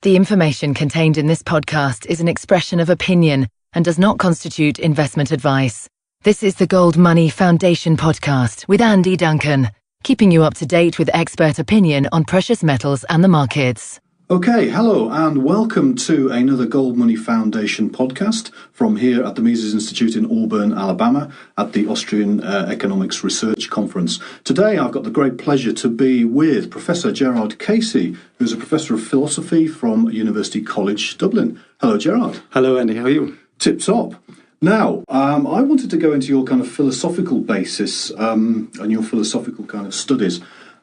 The information contained in this podcast is an expression of opinion and does not constitute investment advice. This is the Gold Money Foundation podcast with Andy Duncan, keeping you up to date with expert opinion on precious metals and the markets. Okay, hello and welcome to another Gold Money Foundation podcast from here at the Mises Institute in Auburn, Alabama, at the Austrian Economics Research Conference. Today I've got the great pleasure to be with Professor Gerard Casey, who's a Professor of Philosophy from University College Dublin. Hello, Gerard. Hello, Andy. How are you? Tip-top. Now, I wanted to go into your kind of philosophical basis and your philosophical kind of studies.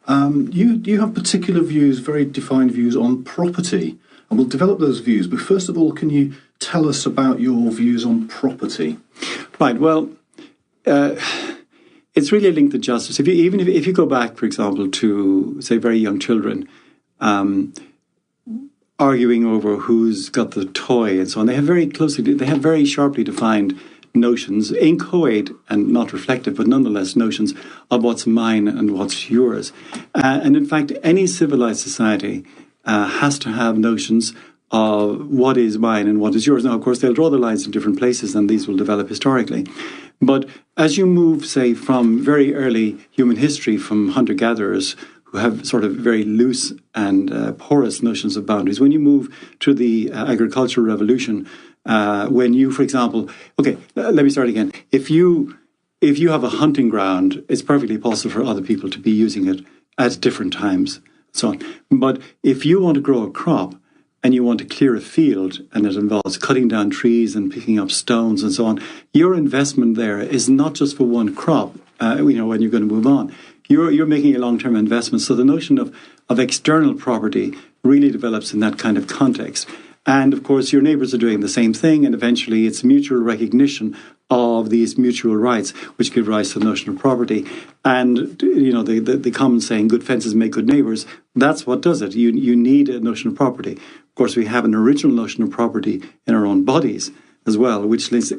You have particular views, very defined views on property, and we'll develop those views. But first of all, can you tell us about your views on property? Right. Well, it's really linked to justice. If you go back, for example, to say very young children, arguing over who's got the toy and so on, they have very sharply defined notions, inchoate and not reflective, but nonetheless notions of what's mine and what's yours. And in fact, any civilized society has to have notions of what is mine and what is yours. Now, of course, they'll draw the lines in different places and these will develop historically. But as you move, say, from very early human history, from hunter-gatherers who have sort of very loose and porous notions of boundaries, when you move to the agricultural revolution, when you, for example, okay, let me start again. If you have a hunting ground, it's perfectly possible for other people to be using it at different times, so on. But if you want to grow a crop and you want to clear a field, and it involves cutting down trees and picking up stones and so on, your investment there is not just for one crop. When you're going to move on, you're making a long-term investment. So the notion of external property really develops in that kind of context. And, of course, your neighbours are doing the same thing, and eventually it's mutual recognition of these mutual rights, which give rise to the notion of property. And, you know, the common saying, good fences make good neighbours, that's what does it. You need a notion of property. Of course, we have an original notion of property in our own bodies as well, which links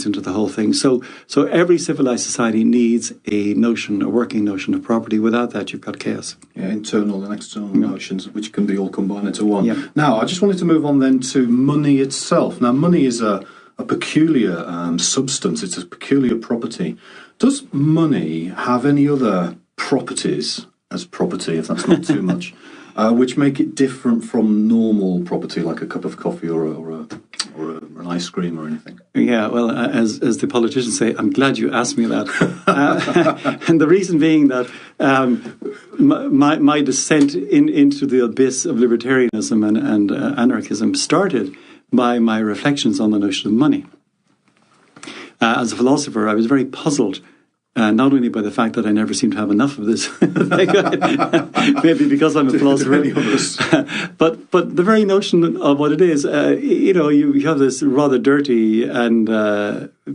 into the whole thing. So every civilized society needs a working notion of property. Without that, you've got chaos. Yeah, internal and external notions, which can be all combined into one. Yeah. Now, I just wanted to move on then to money itself. Now, money is a peculiar substance. It's a peculiar property. Does money have any other properties as property, if that's not too much, which make it different from normal property, like a cup of coffee or an ice cream or anything? Yeah, well, as the politicians say, I'm glad you asked me that. And the reason being that my descent into the abyss of libertarianism and anarchism started by my reflections on the notion of money. As a philosopher, I was very puzzled, not only by the fact that I never seem to have enough of this, maybe because I'm a philosopher, but the very notion of what it is, you have this rather dirty and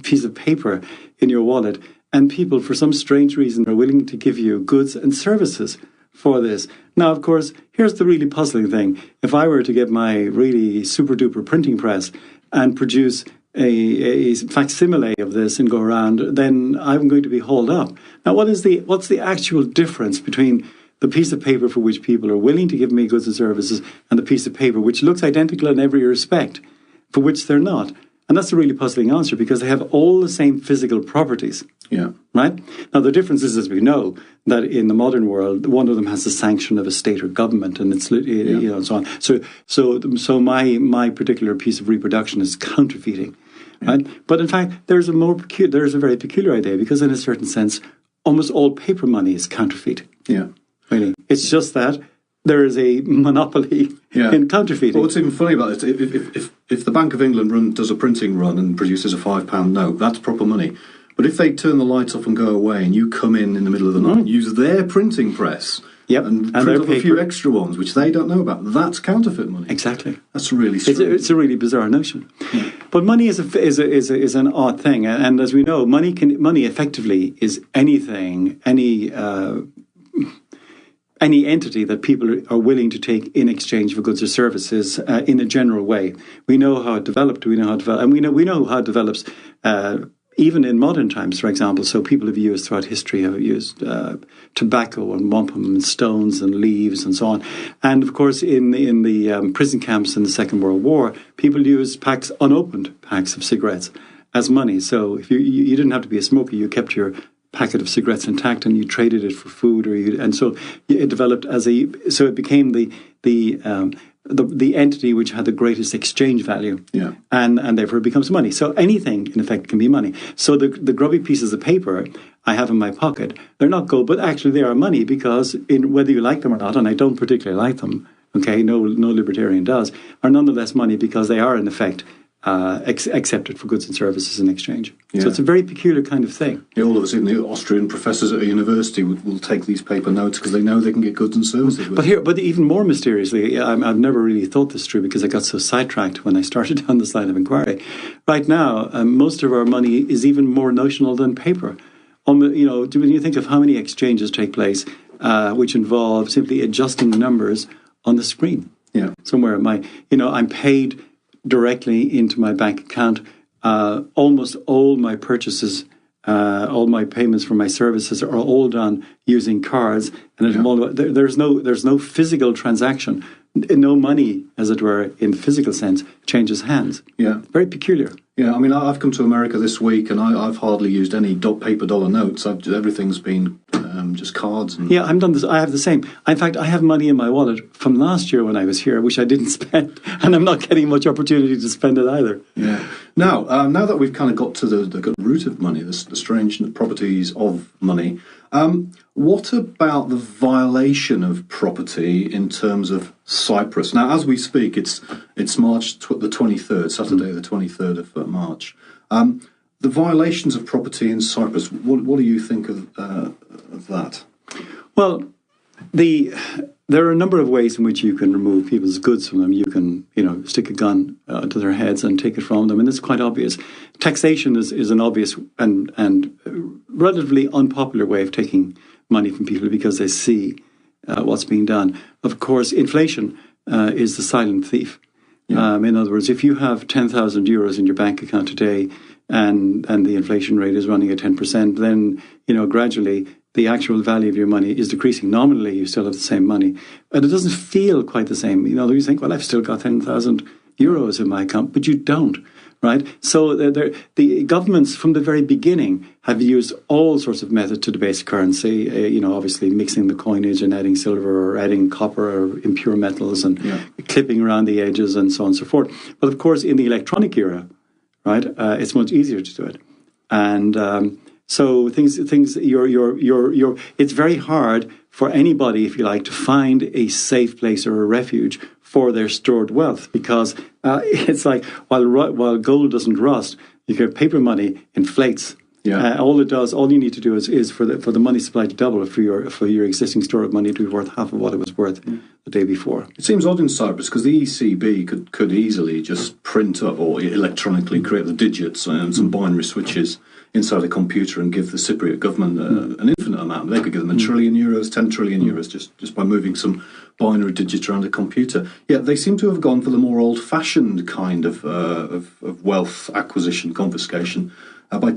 piece of paper in your wallet, and people, for some strange reason, are willing to give you goods and services for this. Now, of course, here's the really puzzling thing. If I were to get my really super-duper printing press and produce a facsimile of this and go around, then I'm going to be hauled up. Now, what's the actual difference between the piece of paper for which people are willing to give me goods and services and the piece of paper which looks identical in every respect, for which they're not? And that's a really puzzling answer, because they have all the same physical properties. Yeah. Right? Now, the difference is, as we know, that in the modern world, one of them has the sanction of a state or government, and it's and so on. So my particular piece of reproduction is counterfeiting. Right? But in fact, there's a very peculiar idea, because in a certain sense, almost all paper money is counterfeit. Yeah. Really. It's just that there is a monopoly in counterfeiting. Well, what's even funny about it, if the Bank of England does a printing run and produces a £5 note, that's proper money. But if they turn the lights off and go away, and you come in the middle of the night and use their printing press and print up a few extra ones, which they don't know about, that's counterfeit money. Exactly. That's really strange. It's a really bizarre notion. Yeah. But money is an odd thing, and as we know, money effectively is anything, any entity that people are willing to take in exchange for goods or services in a general way. We know how it developed. And we know how it develops even in modern times, for example, so people have used throughout history, have used tobacco and wampum and stones and leaves and so on. And of course, in the prison camps in the Second World War, people used unopened packs of cigarettes as money. So if you didn't have to be a smoker, you kept your packet of cigarettes intact and you traded it for food, and so it developed so it became the entity which had the greatest exchange value, and therefore it becomes money. So anything, in effect, can be money. So the grubby pieces of paper I have in my pocket, they're not gold, but actually they are money, because whether you like them or not, and I don't particularly like them, okay, no libertarian does, are nonetheless money because they are, in effect, accepted for goods and services in exchange. So it's a very peculiar kind of thing. Yeah, all of us, even the Austrian professors at a university, will take these paper notes because they know they can get goods and services with it. But even more mysteriously, I've never really thought this through because I got so sidetracked when I started down this line of inquiry. Right now, most of our money is even more notional than paper. When you think of how many exchanges take place, which involve simply adjusting numbers on the screen. Yeah. Somewhere I'm paid directly into my bank account. Almost all my purchases, all my payments for my services are all done using cards, and there's no physical transaction. No money, as it were, in the physical sense, changes hands. Yeah, very peculiar. Yeah, I mean, I've come to America this week, and I've hardly used any paper dollar notes. Everything's been just cards. Yeah, I've done this. I have the same. In fact, I have money in my wallet from last year when I was here, which I didn't spend, and I'm not getting much opportunity to spend it either. Yeah. Now that we've kind of got to the root of money, the strange properties of money, what about the violation of property in terms of Cyprus? Now, as we speak, it's March the 23rd, Saturday the 23rd of March. The violations of property in Cyprus, what do you think of that? Well, there are a number of ways in which you can remove people's goods from them. You can, stick a gun to their heads and take it from them, and it's quite obvious. Taxation is an obvious and relatively unpopular way of taking money from people because they see what's being done. Of course, inflation is the silent thief. Yeah. In other words, if you have 10,000 euros in your bank account today and the inflation rate is running at 10%, then, gradually the actual value of your money is decreasing. Nominally, you still have the same money. But it doesn't feel quite the same. You think, well, I've still got 10,000 euros in my account, but you don't, right? So the governments from the very beginning have used all sorts of methods to debase currency, obviously mixing the coinage and adding silver or adding copper or impure metals and clipping around the edges and so on and so forth. But of course, in the electronic era, right, it's much easier to do it. And so it's very hard for anybody, if you like, to find a safe place or a refuge for their stored wealth, because it's like while gold doesn't rust, paper money inflates. Yeah. All you need to do is for the money supply to double for your existing store of money to be worth half of what it was worth the day before. It seems odd in Cyprus because the ECB could easily just print up or electronically create the digits and some binary switches inside a computer and give the Cypriot government an infinite amount. They could give them €1 trillion, 10 trillion euros just by moving some binary digits around a computer. Yet they seem to have gone for the more old-fashioned kind of wealth acquisition, confiscation, by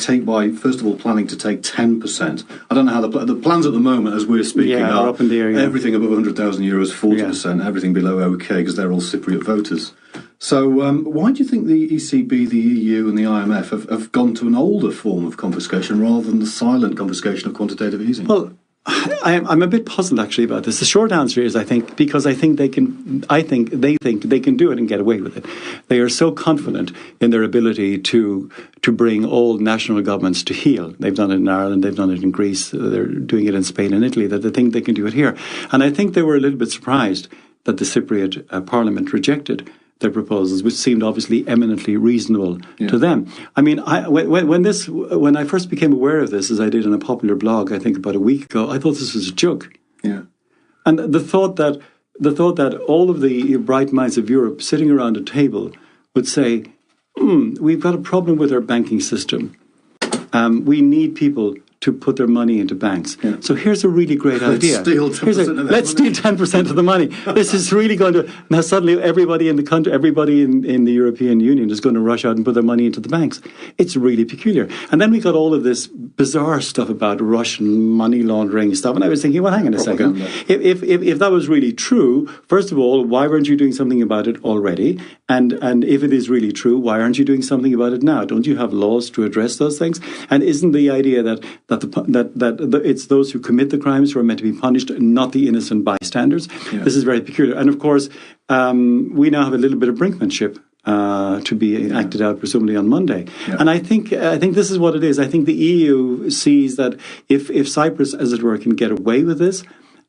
first of all planning to take 10%. I don't know how the plans at the moment, as we're speaking, are up in the air, everything above 100,000 euros, 40%, everything below OK, because they're all Cypriot voters. So why do you think the ECB, the EU and the IMF have gone to an older form of confiscation rather than the silent confiscation of quantitative easing? Well, I'm a bit puzzled actually about this. The short answer is I think they think they can do it and get away with it. They are so confident in their ability to bring all national governments to heel. They've done it in Ireland, they've done it in Greece, they're doing it in Spain and Italy, that they think they can do it here. And I think they were a little bit surprised that the Cypriot Parliament rejected their proposals, which seemed obviously eminently reasonable to them. I mean, when I first became aware of this, as I did in a popular blog, I think about a week ago, I thought this was a joke. Yeah. And the thought that all of the bright minds of Europe sitting around a table would say, we've got a problem with our banking system. We need people to put their money into banks. Yeah. So here's a really great idea. Let's steal 10% of the money. This is really going to... Now suddenly everybody in the country, everybody in the European Union is going to rush out and put their money into the banks. It's really peculiar. And then we got all of this bizarre stuff about Russian money laundering stuff. And I was thinking, well, hang on a second. If that was really true, first of all, why weren't you doing something about it already? And if it is really true, why aren't you doing something about it now? Don't you have laws to address those things? And isn't the idea that it's those who commit the crimes who are meant to be punished, not the innocent bystanders? Yeah. This is very peculiar. And of course, we now have a little bit of brinkmanship to be acted out presumably on Monday. Yeah. And I think this is what it is. I think the EU sees that if Cyprus, as it were, can get away with this,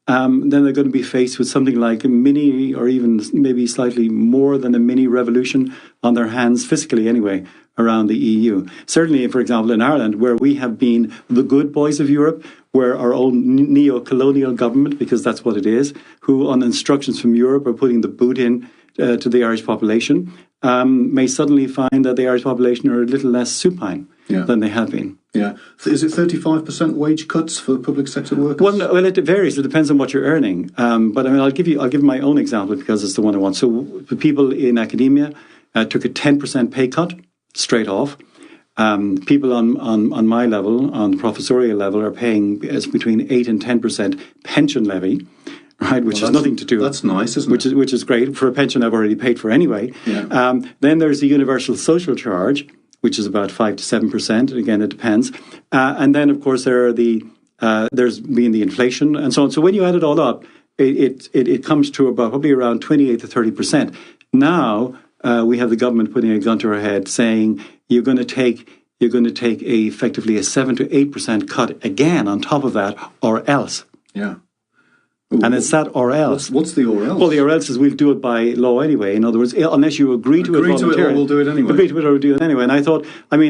then they're going to be faced with something like a mini, or even maybe slightly more than a mini revolution on their hands, fiscally anyway, around the EU. Certainly, for example, in Ireland, where we have been the good boys of Europe, where our own neo-colonial government, because that's what it is, who on instructions from Europe are putting the boot in to the Irish population, may suddenly find that the Irish population are a little less supine than they have been. Yeah. Is it 35% wage cuts for public sector workers? Well, it varies. It depends on what you're earning. But I mean, I'll give my own example because it's the one I want. So the people in academia took a 10% pay cut straight off. People on my level, on the professorial level, are paying between 8 and 10% pension levy. Right, which has nothing to do. That's nice, isn't it? Which is great for a pension I've already paid for anyway. Yeah. Then there's the universal social charge, which is about 5 to 7%. Again, it depends. And then, of course, there's been the inflation and so on. So when you add it all up, it comes to about probably around 28 to 30%. Now we have the government putting a gun to our head, saying you're going to take effectively a 7 to 8% cut again on top of that, or else. Yeah. And it's that or else. What's the or else? Well, the or else is we'll do it by law anyway. In other words, unless you agree to it voluntarily, we'll do it anyway. Agree to it or we'll do it anyway. And I thought, I'm a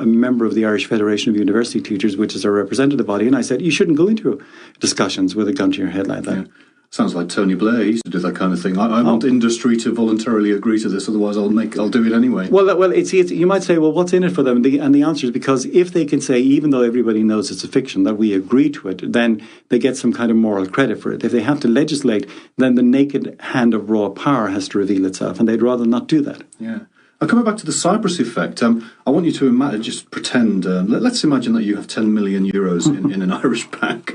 member of the Irish Federation of University Teachers, which is a representative body, and I said, you shouldn't go into discussions with a gun to your head like that. Yeah. Sounds like Tony Blair. He used to do that kind of thing. I want industry to voluntarily agree to this, otherwise I'll do it anyway. Well, it's you might say, well, what's in it for them? And the answer is because if they can say, even though everybody knows it's a fiction, that we agree to it, then they get some kind of moral credit for it. If they have to legislate, then the naked hand of raw power has to reveal itself, and they'd rather not do that. Yeah. Coming back to the Cyprus effect, I want you to imagine, just pretend, let's imagine that you have 10 million euros in an Irish bank.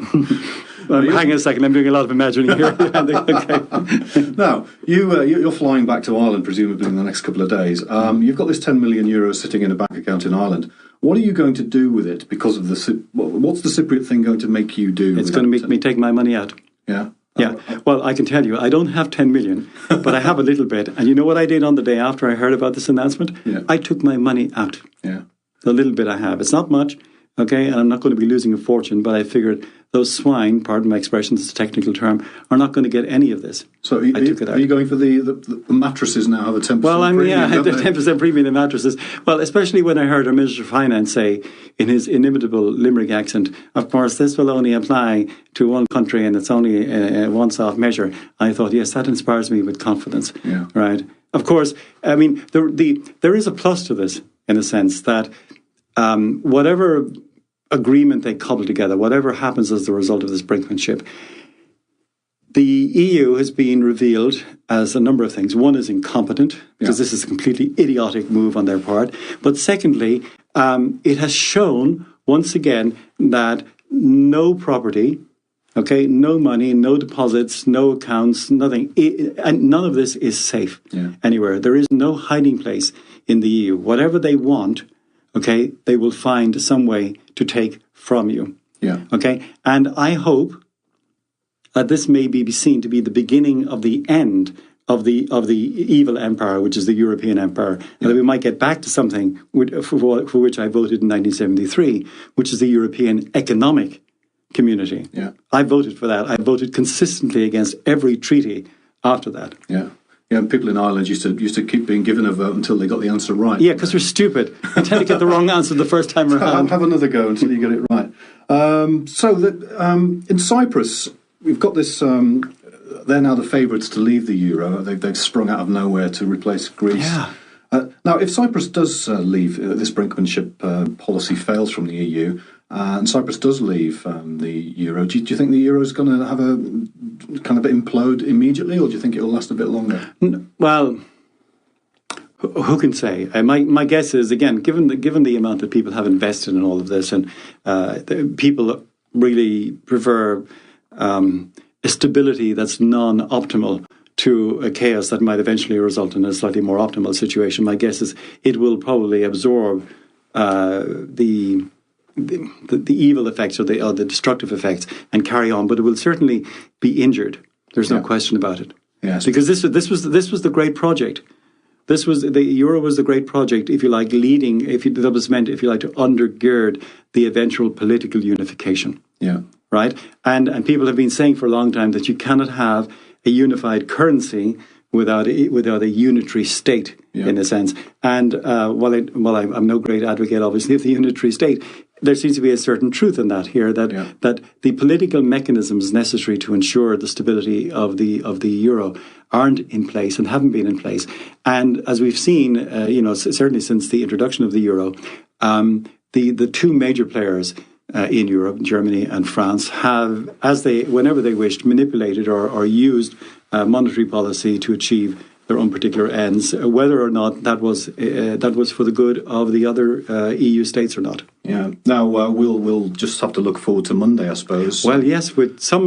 Hang on a second, I'm doing a lot of imagining here. Okay. Now, you're flying back to Ireland, presumably in the next couple of days. You've got this 10 million euros sitting in a bank account in Ireland. What are you going to do with it? Because of what's the Cypriot thing going to make you do? It's going to make me take my money out. Yeah. Yeah, well, I can tell you, I don't have 10 million, but I have a little bit. And you know what I did on the day after I heard about this announcement? Yeah. I took my money out. Yeah. The little bit I have. It's not much, okay, and I'm not going to be losing a fortune, but I figured those swine, pardon my expression, it's a technical term, are not going to get any of this. So are you going for the mattresses now have a 10% premium? Well, the 10% premium in mattresses. Well, especially when I heard our Minister of Finance say in his inimitable Limerick accent, of course, this will only apply to one country and it's only a once-off measure. I thought, yes, that inspires me with confidence. Yeah. Right? Of course, I mean, there is a plus to this in a sense that whatever agreement they cobble together, whatever happens as the result of this brinkmanship, the EU has been revealed as a number of things. One is incompetent, because this is a completely idiotic move on their part. But secondly, it has shown once again that no property, okay, no money, no deposits, no accounts, nothing, and none of this is safe anywhere. There is no hiding place in the EU. Whatever they want, okay, they will find some way to take from you. Yeah. Okay, and I hope that this may be seen to be the beginning of the end of the evil empire, which is the European empire, and that we might get back to something for which I voted in 1973, which is the European economic community. Yeah. I voted for that. I voted consistently against every treaty after that. Yeah. Yeah, people in Ireland used to keep being given a vote until they got the answer right. Yeah, because they're stupid. They tend to get the wrong answer the first time around. Have another go until you get it right. In Cyprus, we've got this... they're now the favourites to leave the euro. They've sprung out of nowhere to replace Greece. Yeah. Now, if Cyprus does leave, this brinkmanship policy fails from the EU, and Cyprus does leave the euro, do you think the euro is going to have a kind of implode immediately, or do you think it will last a bit longer? Well, who can say? My guess is, again, given the amount that people have invested in all of this, and people really prefer a stability that's non-optimal to a chaos that might eventually result in a slightly more optimal situation. My guess is it will probably absorb the evil effects or the destructive effects and carry on, but it will certainly be injured. There's no question about it. Yes. Because this was the great project. The euro was the great project, if you like, that was meant, if you like, to undergird the eventual political unification. Yeah. Right? And people have been saying for a long time that you cannot have a unified currency without a unitary state, in a sense. And while I'm no great advocate, obviously, of the unitary state, there seems to be a certain truth in that here, that the political mechanisms necessary to ensure the stability of the euro aren't in place and haven't been in place. And as we've seen, certainly since the introduction of the euro, the two major players in Europe, Germany and France, have, whenever they wished, manipulated or used monetary policy to achieve their own particular ends, whether or not that was for the good of the other EU states or not. Yeah. Now we'll just have to look forward to Monday, I suppose. Well, yes, with some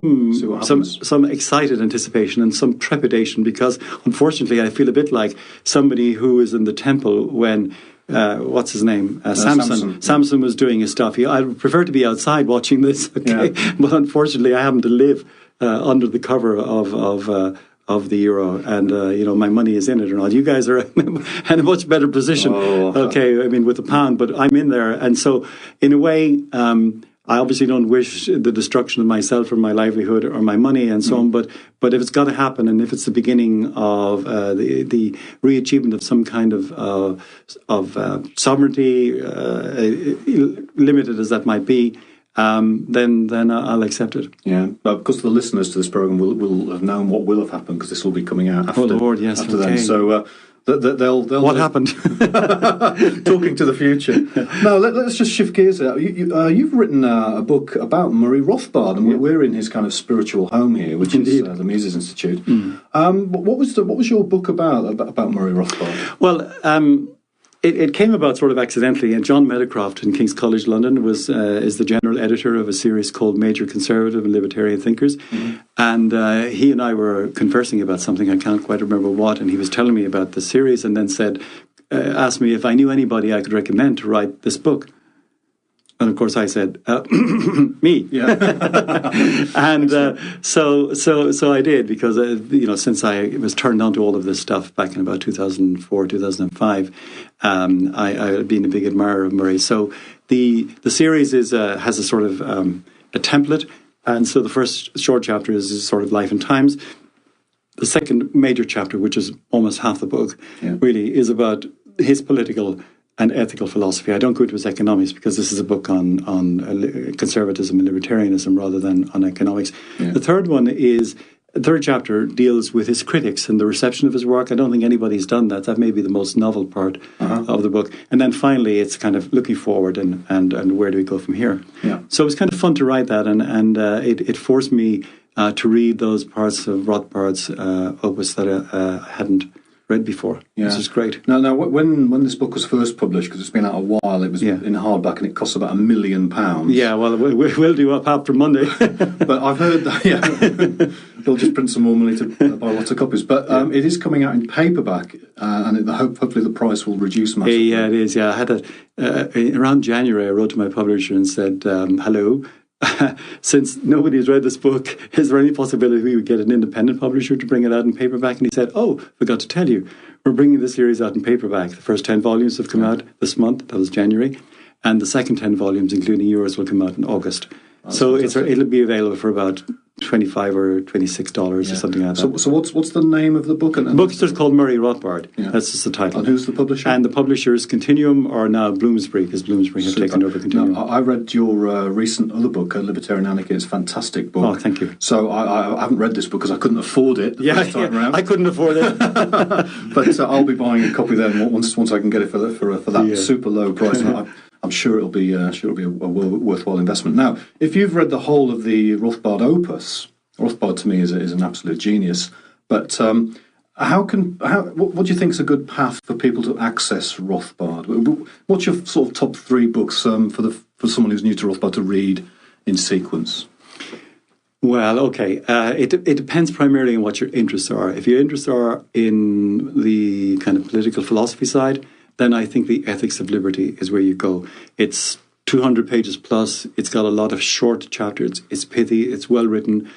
excited anticipation and some trepidation, because unfortunately I feel a bit like somebody who is in the temple when. What's his name? Samson. Samson was doing his stuff. I'd prefer to be outside watching this, okay? Yeah. But unfortunately, I happen to live under the cover of the euro, and my money is in it or not. You guys are in a much better position, okay? I mean, with the pound, but I'm in there, and so in a way, I obviously don't wish the destruction of myself or my livelihood or my money and so on, but if it's got to happen, and if it's the beginning of the re-achievement of some kind of sovereignty, limited as that might be, then I'll accept it. Yeah, but because the listeners to this program will have known what will have happened, because this will be coming out after. Oh Lord, yes, after okay. then. So. They'll what happened? Talking to the future. Now, let's just shift gears. You've written a book about Murray Rothbard, and we're in his kind of spiritual home here, which is the Mises Institute. What was your book about Murray Rothbard? Well, it came about sort of accidentally, and John Meadowcroft in King's College London is the general editor of a series called Major Conservative and Libertarian Thinkers, and he and I were conversing about something, I can't quite remember what, and he was telling me about the series, and then asked me if I knew anybody I could recommend to write this book. And of course, I said, "Me." Yeah. And so I did, because since I was turned on to all of this stuff back in about 2004, 2005, I had been a big admirer of Murray. So the series has a sort of a template, and so the first short chapter is sort of life and times. The second major chapter, which is almost half the book, really is about his political and ethical philosophy. I don't go into his economics, because this is a book on conservatism and libertarianism rather than on economics. Yeah. The third chapter deals with his critics and the reception of his work. I don't think anybody's done that. That may be the most novel part of the book. And then finally, it's kind of looking forward and where do we go from here? Yeah. So it was kind of fun to write that, and it forced me to read those parts of Rothbard's opus that I hadn't read before. Yeah. This is great. Now, when this book was first published, because it's been out a while, it was in hardback, and it costs about £1 million. Yeah, well, we'll do up after Monday. But I've heard that, they'll just print some more money to buy lots of copies. But it is coming out in paperback, and hopefully the price will reduce massively. Yeah, it is. Yeah, I had around January, I wrote to my publisher and said, hello, since nobody's read this book, is there any possibility we would get an independent publisher to bring it out in paperback? And he said, forgot to tell you, we're bringing the series out in paperback. The first 10 volumes have come out this month, that was January, and the second 10 volumes, including yours, will come out in August. So it'll be available for about $25 or $26 or something like that. So what's the name of the book? The book is just called Murray Rothbard. Yeah. That's just the title. And who's the publisher? And the publisher is Continuum, or now Bloomsbury, because Bloomsbury have taken over Continuum. Now, I read your recent other book, Libertarian Anarchy. It's a fantastic book. Oh, thank you. So I haven't read this book because I couldn't afford it the first time around. I couldn't afford it. But I'll be buying a copy then once I can get it for that super low price. I'm sure it'll be a worthwhile investment. Now, if you've read the whole of the Rothbard opus, Rothbard to me is an absolute genius. But what do you think is a good path for people to access Rothbard? What's your sort of top 3 books for someone who's new to Rothbard to read in sequence? Well, okay. It depends primarily on what your interests are. If your interests are in the kind of political philosophy side, then I think The Ethics of Liberty is where you go. It's 200 pages plus. It's got a lot of short chapters. It's pithy. It's well written.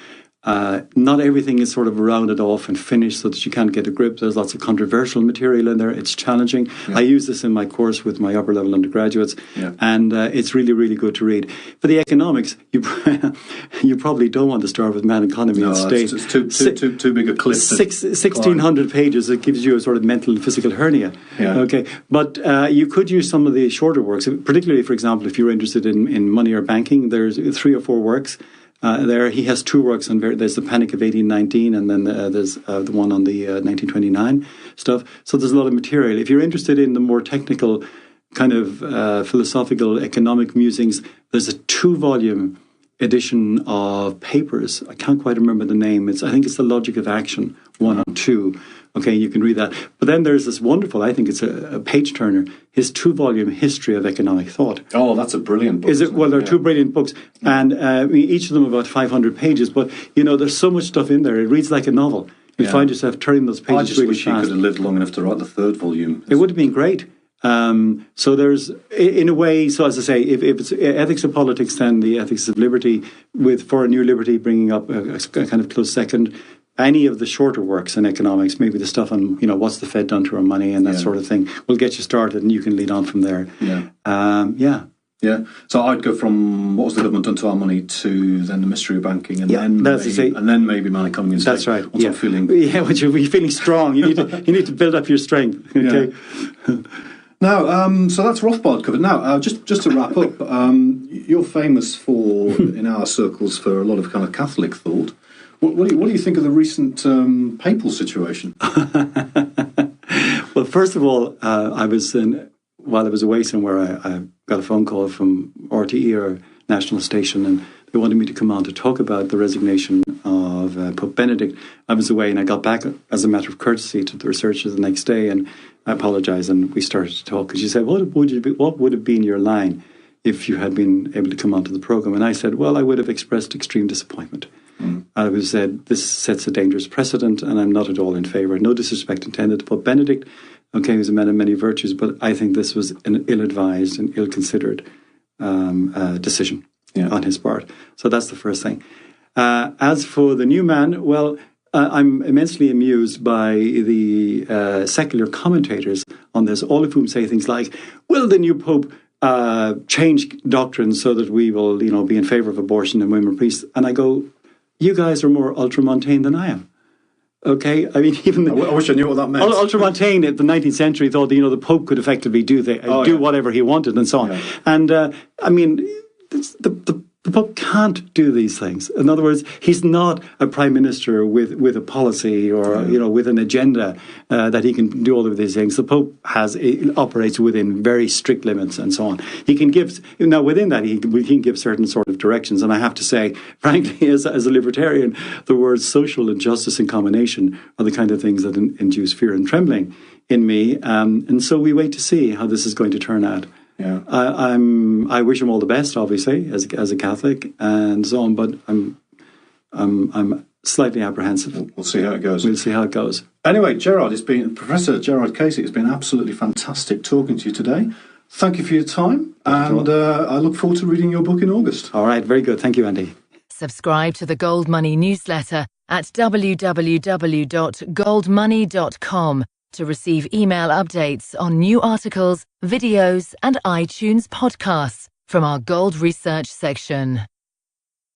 Not everything is sort of rounded off and finished so that you can't get a grip. There's lots of controversial material in there. It's challenging. Yeah. I use this in my course with my upper level undergraduates, and it's really, really good to read. For the economics, you probably don't want to start with Man, Economy and State. It's too big a clip. 1,600 pages. It gives you a sort of mental and physical hernia. Yeah. Okay, but you could use some of the shorter works, particularly, for example, if you're interested in money or banking. There's 3 or 4 works. There, he has 2 works on. There's the Panic of 1819, and then there's the one on the 1929 stuff. So there's a lot of material. If you're interested in the more technical, kind of philosophical, economic musings, there's a 2-volume edition of papers. I can't quite remember the name. I think it's The Logic of Action 1 and 2. Okay, you can read that. But then there's this wonderful, I think it's a page-turner, his 2-volume History of Economic Thought. Oh, that's a brilliant book. Is it? Well, there are 2 brilliant books, and each of them about 500 pages. But, there's so much stuff in there. It reads like a novel. You find yourself turning those pages really fast. I just wish he could have lived long enough to write the 3rd volume. It would have been great. So there's, in a way, so as I say, if it's ethics of politics, then The Ethics of Liberty, for a New Liberty bringing up a kind of close second. Any of the shorter works in economics, maybe the stuff on, what's the Fed done to our money and that sort of thing, will get you started and you can lead on from there. Yeah. So I'd go from what was the government done to our money to then the mystery of banking and then maybe Man, Economy and State. That's right. Once I'm feeling... once you're feeling strong, you need to build up your strength. Okay. Yeah. Now, so that's Rothbard covered. Now, just to wrap up, you're famous in our circles for a lot of kind of Catholic thought. What do you think of the recent papal situation? Well, first of all, while I was away somewhere, I got a phone call from RTE, or national station, and they wanted me to come on to talk about the resignation of Pope Benedict. I was away, and I got back as a matter of courtesy to the researchers the next day, and I apologised, and we started to talk. And she said, what would have been your line if you had been able to come onto the programme? And I said, well, I would have expressed extreme disappointment. I would have said, this sets a dangerous precedent, and I'm not at all in favour. No disrespect intended to Pope Benedict, okay, he's a man of many virtues, but I think this was an ill-advised and ill-considered decision on his part. So that's the first thing. As for the new man, well, I'm immensely amused by the secular commentators on this, all of whom say things like, will the new Pope change doctrine so that we will, be in favour of abortion and women priests? And I go, you guys are more ultramontane than I am. Okay, I mean, I wish I knew what that meant. Ultramontane in the 19th century thought that, the Pope could effectively do whatever he wanted and so on. Yeah. And I mean, the Pope can't do these things. In other words, he's not a prime minister with a policy or with an agenda that he can do all of these things. The Pope operates within very strict limits and so on. He can give within that he can give certain sort of directions. And I have to say, frankly, as a libertarian, the words social and justice in combination are the kind of things that induce fear and trembling in me. And so we wait to see how this is going to turn out. Yeah, I wish him all the best, obviously, as a Catholic and so on. But I'm slightly apprehensive. We'll see how it goes. We'll see how it goes. Anyway, Professor Gerard Casey, it's been absolutely fantastic talking to you today. Thank you for your time, and I look forward to reading your book in August. All right, very good. Thank you, Andy. Subscribe to the Gold Money newsletter at www.goldmoney.com. to receive email updates on new articles, videos, and iTunes podcasts from our Gold Research section.